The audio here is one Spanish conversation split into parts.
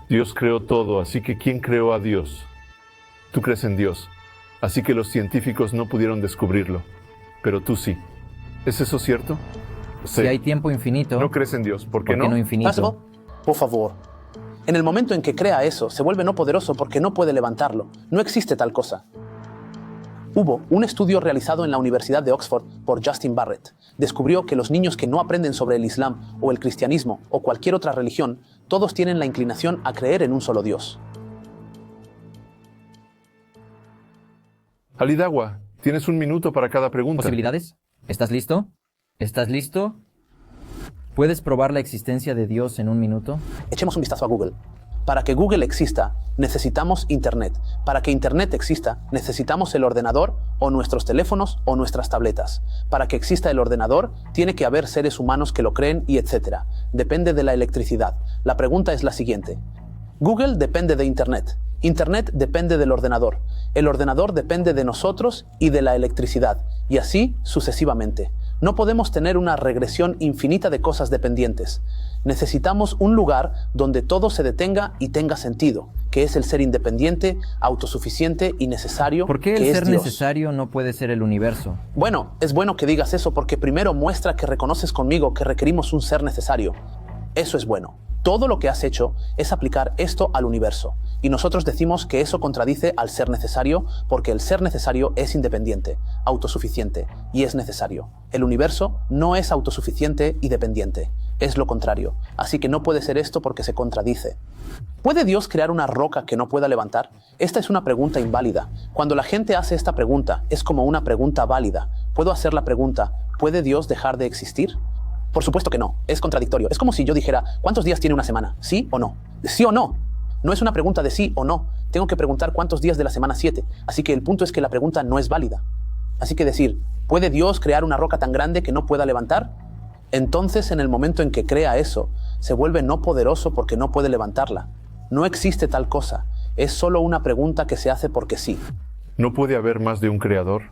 Dios creó todo, así que ¿quién creó a Dios? Tú crees en Dios, así que los científicos no pudieron descubrirlo, pero tú sí. ¿Es eso cierto? Si hay tiempo infinito, No crees en Dios, ¿por qué ¿por qué no no? infinito? Por favor. En el momento en que crea eso, se vuelve no poderoso porque no puede levantarlo. No existe tal cosa. Hubo un estudio realizado en la Universidad de Oxford por Justin Barrett. Descubrió que los niños que no aprenden sobre el Islam o el cristianismo o cualquier otra religión, todos tienen la inclinación a creer en un solo Dios. Alidawa, tienes 1 minuto para cada pregunta. ¿Posibilidades? ¿Estás listo? ¿Estás listo? ¿Puedes probar la existencia de Dios en 1 minuto? Echemos un vistazo a Google. Para que Google exista, necesitamos Internet. Para que Internet exista, necesitamos el ordenador o nuestros teléfonos o nuestras tabletas. Para que exista el ordenador, tiene que haber seres humanos que lo creen y etc. Depende de la electricidad. La pregunta es la siguiente. Google depende de Internet. Internet depende del ordenador. El ordenador depende de nosotros y de la electricidad. Y así sucesivamente. No podemos tener una regresión infinita de cosas dependientes. Necesitamos un lugar donde todo se detenga y tenga sentido, que es el ser independiente, autosuficiente y necesario. ¿Por qué el que es ser Dios. necesario no puede ser el universo? Bueno, es bueno que digas eso porque primero muestra que reconoces conmigo que requerimos un ser necesario. Eso es bueno. Todo lo que has hecho es aplicar esto al universo. Y nosotros decimos que eso contradice al ser necesario porque el ser necesario es independiente, autosuficiente y es necesario. El universo no es autosuficiente y dependiente. Es lo contrario. Así que no puede ser esto porque se contradice. ¿Puede Dios crear una roca que no pueda levantar? Esta es una pregunta inválida. Cuando la gente hace esta pregunta, es como una pregunta válida. ¿Puedo hacer la pregunta, ¿puede Dios dejar de existir? Por supuesto que no, es contradictorio. Es como si yo dijera, ¿cuántos días tiene una semana? ¿Sí o no? ¿Sí o no? No es una pregunta de sí o no. Tengo que preguntar cuántos días de la semana 7. Así que el punto es que la pregunta no es válida. Así que decir, ¿puede Dios crear una roca tan grande que no pueda levantar? Entonces, en el momento en que crea eso, se vuelve no poderoso porque no puede levantarla. No existe tal cosa. Es solo una pregunta que se hace porque sí. ¿No puede haber más de un creador?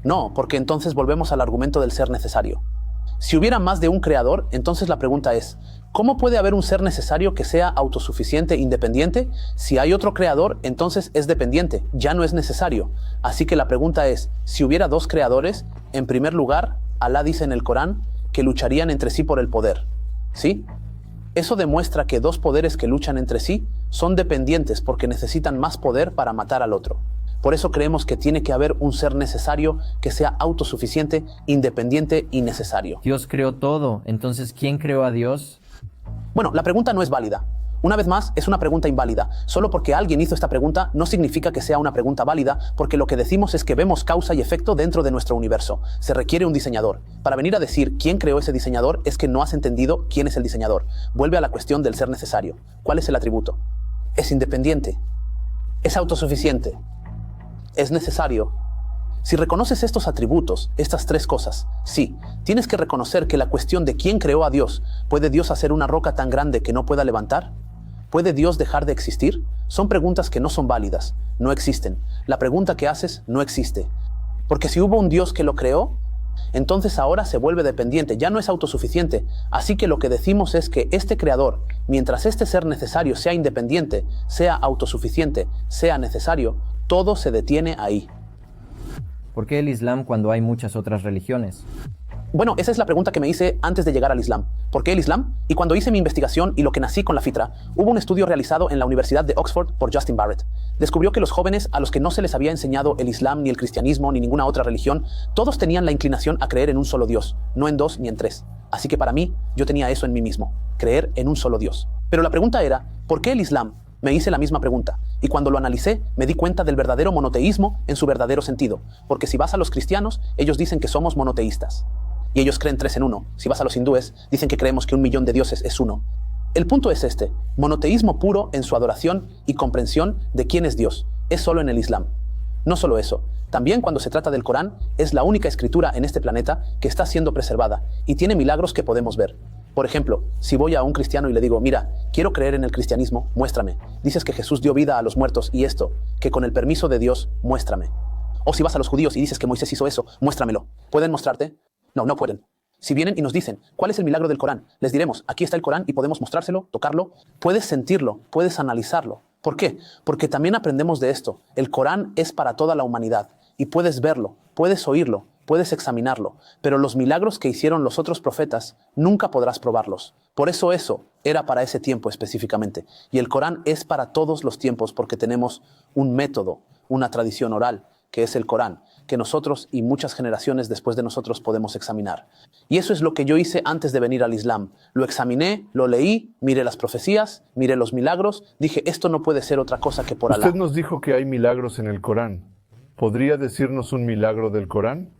No, porque entonces volvemos al argumento del ser necesario. Si hubiera más de un creador, entonces la pregunta es, ¿cómo puede haber un ser necesario que sea autosuficiente e independiente? Si hay otro creador, entonces es dependiente, ya no es necesario. Así que la pregunta es, si hubiera 2 creadores, en primer lugar, Alá dice en el Corán que lucharían entre sí por el poder. ¿Sí? Eso demuestra que 2 poderes que luchan entre sí son dependientes porque necesitan más poder para matar al otro. Por eso creemos que tiene que haber un ser necesario que sea autosuficiente, independiente y necesario. Dios creó todo, entonces ¿quién creó a Dios? Bueno, la pregunta no es válida. Una vez más, es una pregunta inválida. Solo porque alguien hizo esta pregunta no significa que sea una pregunta válida, porque lo que decimos es que vemos causa y efecto dentro de nuestro universo. Se requiere un diseñador. Para venir a decir quién creó ese diseñador es que no has entendido quién es el diseñador. Vuelve a la cuestión del ser necesario. ¿Cuál es el atributo? Es independiente. Es autosuficiente. Es necesario. Si reconoces estos atributos, estas 3 cosas, sí, tienes que reconocer que la cuestión de quién creó a Dios, ¿puede Dios hacer una roca tan grande que no pueda levantar? ¿Puede Dios dejar de existir? Son preguntas que no son válidas, no existen. La pregunta que haces no existe. Porque si hubo un Dios que lo creó, entonces ahora se vuelve dependiente, ya no es autosuficiente. Así que lo que decimos es que este creador, mientras este ser necesario sea independiente, sea autosuficiente, sea necesario, todo se detiene ahí. ¿Por qué el Islam cuando hay muchas otras religiones? Bueno, esa es la pregunta que me hice antes de llegar al Islam. ¿Por qué el Islam? Y cuando hice mi investigación y lo que nací con la fitra, hubo un estudio realizado en la Universidad de Oxford por Justin Barrett. Descubrió que los jóvenes a los que no se les había enseñado el Islam, ni el cristianismo, ni ninguna otra religión, todos tenían la inclinación a creer en un solo Dios, no en 2 ni en 3. Así que para mí, yo tenía eso en mí mismo, creer en un solo Dios. Pero la pregunta era, ¿por qué el Islam? Me hice la misma pregunta, y cuando lo analicé, me di cuenta del verdadero monoteísmo en su verdadero sentido, porque si vas a los cristianos, ellos dicen que somos monoteístas. Y ellos creen 3 en 1. Si vas a los hindúes, dicen que creemos que 1.000.000 de dioses es 1. El punto es este, monoteísmo puro en su adoración y comprensión de quién es Dios. Es solo en el Islam. No solo eso, también cuando se trata del Corán, es la única escritura en este planeta que está siendo preservada y tiene milagros que podemos ver. Por ejemplo, si voy a un cristiano y le digo, mira, quiero creer en el cristianismo, muéstrame. Dices que Jesús dio vida a los muertos y esto, que con el permiso de Dios, muéstrame. O si vas a los judíos y dices que Moisés hizo eso, muéstramelo. ¿Pueden mostrarte? No, no pueden. Si vienen y nos dicen, ¿cuál es el milagro del Corán? Les diremos, aquí está el Corán y podemos mostrárselo, tocarlo. Puedes sentirlo, puedes analizarlo. ¿Por qué? Porque también aprendemos de esto. El Corán es para toda la humanidad y puedes verlo, puedes oírlo, puedes examinarlo. Pero los milagros que hicieron los otros profetas nunca podrás probarlos. Por eso era para ese tiempo específicamente. Y el Corán es para todos los tiempos porque tenemos un método, una tradición oral, que es el Corán, que nosotros y muchas generaciones después de nosotros podemos examinar. Y eso es lo que yo hice antes de venir al Islam. Lo examiné, lo leí, miré las profecías, miré los milagros, dije, esto no puede ser otra cosa que por Alá. Usted nos dijo que hay milagros en el Corán. ¿Podría decirnos un milagro del Corán?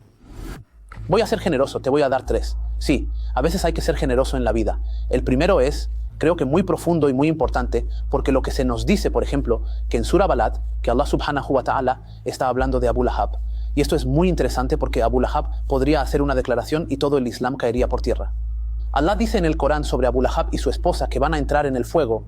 Voy a ser generoso, te voy a dar 3. Sí, a veces hay que ser generoso en la vida. El primero es, creo que muy profundo y muy importante, porque lo que se nos dice, por ejemplo, que en Surah Balad, que Allah subhanahu wa ta'ala está hablando de Abu Lahab. Y esto es muy interesante porque Abu Lahab podría hacer una declaración y todo el Islam caería por tierra. Allah dice en el Corán sobre Abu Lahab y su esposa que van a entrar en el fuego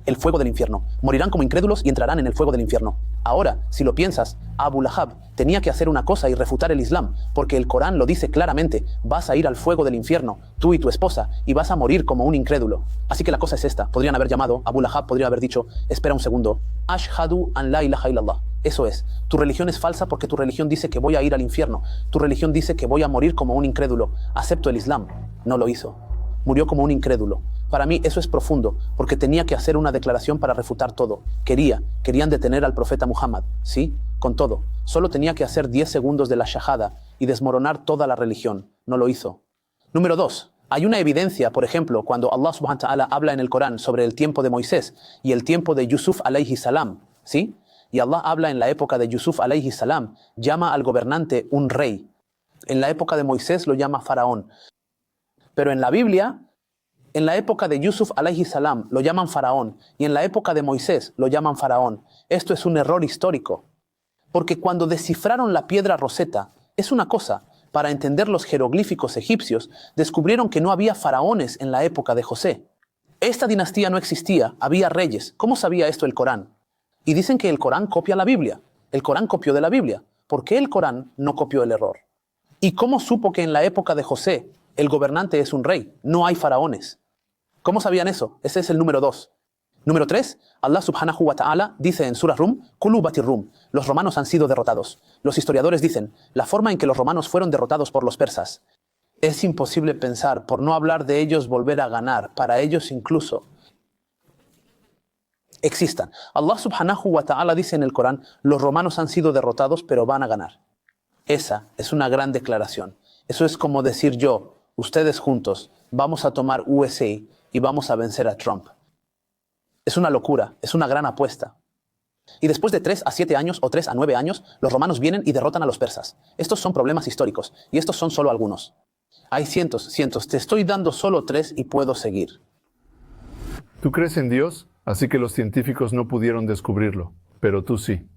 del infierno. Morirán como incrédulos y entrarán en el fuego del infierno. Ahora, si lo piensas, Abu Lahab tenía que hacer una cosa y refutar el Islam, porque el Corán lo dice claramente, vas a ir al fuego del infierno, tú y tu esposa, y vas a morir como un incrédulo. Así que la cosa es esta, podrían haber llamado, Abu Lahab podría haber dicho, espera un segundo, Ashhadu an la ilaha illallah. Eso es, tu religión es falsa porque tu religión dice que voy a ir al infierno, tu religión dice que voy a morir como un incrédulo, acepto el Islam. No lo hizo, murió como un incrédulo. Para mí eso es profundo, porque tenía que hacer una declaración para refutar todo. Querían detener al profeta Muhammad, ¿sí? Con todo. Solo tenía que hacer 10 segundos de la shahada y desmoronar toda la religión. No lo hizo. Número 2. Hay una evidencia, por ejemplo, cuando Allah subhanahu wa ta'ala habla en el Corán sobre el tiempo de Moisés y el tiempo de Yusuf alayhi salam, ¿sí? Y Allah habla en la época de Yusuf alayhi salam, llama al gobernante un rey. En la época de Moisés lo llama faraón. Pero en la Biblia, en la época de Yusuf alayhi salam lo llaman faraón y en la época de Moisés lo llaman faraón. Esto es un error histórico. Porque cuando descifraron la piedra Rosetta, es una cosa, para entender los jeroglíficos egipcios, descubrieron que no había faraones en la época de José. Esta dinastía no existía, había reyes. ¿Cómo sabía esto el Corán? Y dicen que el Corán copia la Biblia. El Corán copió de la Biblia. ¿Por qué el Corán no copió el error? ¿Y cómo supo que en la época de José el gobernante es un rey? No hay faraones. ¿Cómo sabían eso? Ese es el número 2. Número 3, Allah subhanahu wa ta'ala dice en Surah Rum, Kulu batir Rum, los romanos han sido derrotados. Los historiadores dicen, la forma en que los romanos fueron derrotados por los persas. Es imposible pensar, por no hablar de ellos, volver a ganar. Para ellos incluso existan. Allah subhanahu wa ta'ala dice en el Corán, los romanos han sido derrotados, pero van a ganar. Esa es una gran declaración. Eso es como decir yo, ustedes juntos, vamos a tomar USA y vamos a vencer a Trump. Es una locura, es una gran apuesta. Y después de 3 a 7 años o 3 a 9 años, los romanos vienen y derrotan a los persas. Estos son problemas históricos, y estos son solo algunos. Hay cientos, te estoy dando solo 3 y puedo seguir. Tú crees en Dios, así que los científicos no pudieron descubrirlo, pero tú sí.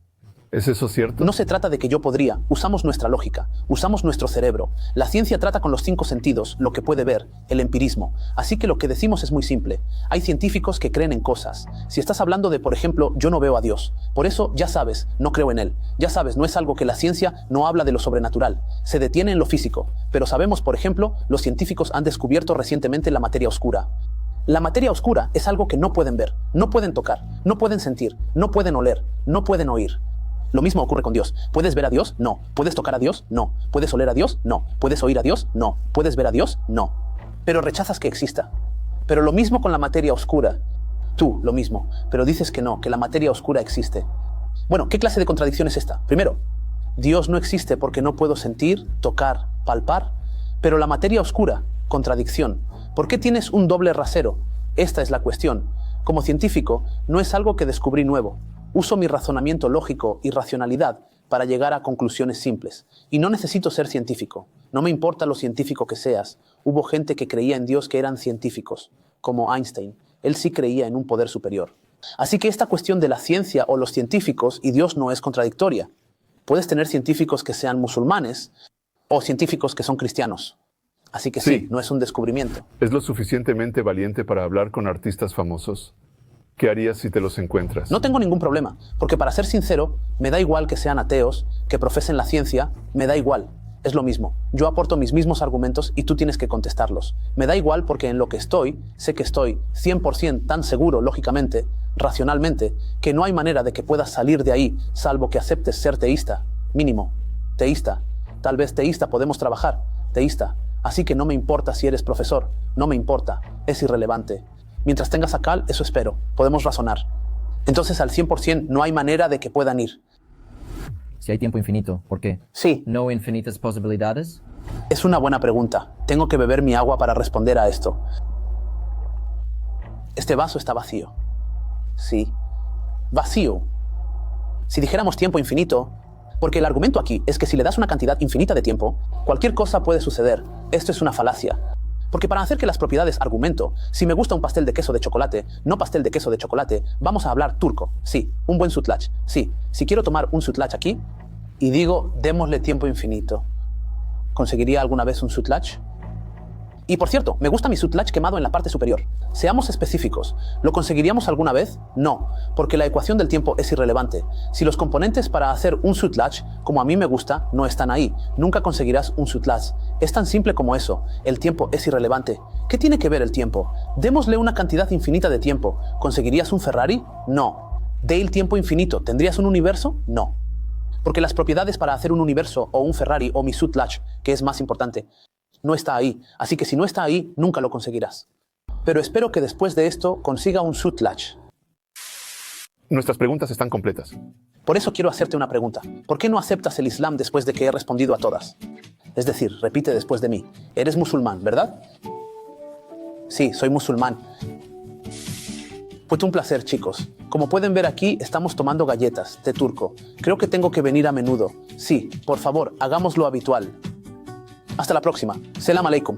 ¿Es eso cierto? No se trata de que yo podría. Usamos nuestra lógica, usamos nuestro cerebro. La ciencia trata con los 5 sentidos, lo que puede ver, el empirismo. Así que lo que decimos es muy simple. Hay científicos que creen en cosas. Si estás hablando de, por ejemplo, yo no veo a Dios. Por eso, ya sabes, no creo en Él. Ya sabes, no es algo que la ciencia no habla de lo sobrenatural. Se detiene en lo físico. Pero sabemos, por ejemplo, los científicos han descubierto recientemente la materia oscura. La materia oscura es algo que no pueden ver, no pueden tocar, no pueden sentir, no pueden oler, no pueden oír. Lo mismo ocurre con Dios. ¿Puedes ver a Dios? No. ¿Puedes tocar a Dios? No. ¿Puedes oler a Dios? No. ¿Puedes oír a Dios? No. ¿Puedes ver a Dios? No. Pero rechazas que exista. Pero lo mismo con la materia oscura. Tú, lo mismo. Pero dices que no, que la materia oscura existe. Bueno, ¿qué clase de contradicción es esta? Primero, Dios no existe porque no puedo sentir, tocar, palpar. Pero la materia oscura, contradicción. ¿Por qué tienes un doble rasero? Esta es la cuestión. Como científico, no es algo que descubrí nuevo. Uso mi razonamiento lógico y racionalidad para llegar a conclusiones simples. Y no necesito ser científico. No me importa lo científico que seas. Hubo gente que creía en Dios que eran científicos, como Einstein. Él sí creía en un poder superior. Así que esta cuestión de la ciencia o los científicos y Dios no es contradictoria. Puedes tener científicos que sean musulmanes o científicos que son cristianos. Así que sí, no es un descubrimiento. ¿Es lo suficientemente valiente para hablar con artistas famosos? ¿Qué harías si te los encuentras? No tengo ningún problema, porque para ser sincero, me da igual que sean ateos, que profesen la ciencia, me da igual. Es lo mismo. Yo aporto mis mismos argumentos y tú tienes que contestarlos. Me da igual porque en lo que estoy, sé que estoy 100% tan seguro, lógicamente, racionalmente, que no hay manera de que puedas salir de ahí, salvo que aceptes ser teísta. Mínimo. Teísta. Tal vez teísta podemos trabajar. Teísta. Así que no me importa si eres profesor. No me importa. Es irrelevante. Mientras tengas a Cal, eso espero. Podemos razonar. Entonces al 100% no hay manera de que puedan ir. Si hay tiempo infinito, ¿por qué? Sí. ¿No infinitas posibilidades? Es una buena pregunta. Tengo que beber mi agua para responder a esto. Este vaso está vacío. Sí. Vacío. Si dijéramos tiempo infinito, porque el argumento aquí es que si le das una cantidad infinita de tiempo, cualquier cosa puede suceder. Esto es una falacia. Porque para hacer que las propiedades argumento, si me gusta un pastel de queso de chocolate, no pastel de queso de chocolate, vamos a hablar turco. Sí, un buen sütlaç. Sí, si quiero tomar un sütlaç aquí y digo, démosle tiempo infinito, ¿conseguiría alguna vez un sütlaç? Y por cierto, me gusta mi sütlaç quemado en la parte superior. Seamos específicos. ¿Lo conseguiríamos alguna vez? No, porque la ecuación del tiempo es irrelevante. Si los componentes para hacer un sütlaç, como a mí me gusta, no están ahí, nunca conseguirás un sütlaç. Es tan simple como eso. El tiempo es irrelevante. ¿Qué tiene que ver el tiempo? Démosle una cantidad infinita de tiempo. ¿Conseguirías un Ferrari? No. ¿De el tiempo infinito? ¿Tendrías un universo? No. Porque las propiedades para hacer un universo o un Ferrari o mi sütlaç, que es más importante, no está ahí. Así que si no está ahí, nunca lo conseguirás. Pero espero que después de esto consiga un sütlaç. Nuestras preguntas están completas. Por eso quiero hacerte una pregunta. ¿Por qué no aceptas el Islam después de que he respondido a todas? Es decir, repite después de mí. Eres musulmán, ¿verdad? Sí, soy musulmán. Fue un placer, chicos. Como pueden ver aquí, estamos tomando galletas, té turco. Creo que tengo que venir a menudo. Sí, por favor, hagámoslo habitual. Hasta la próxima. Selam aleikum.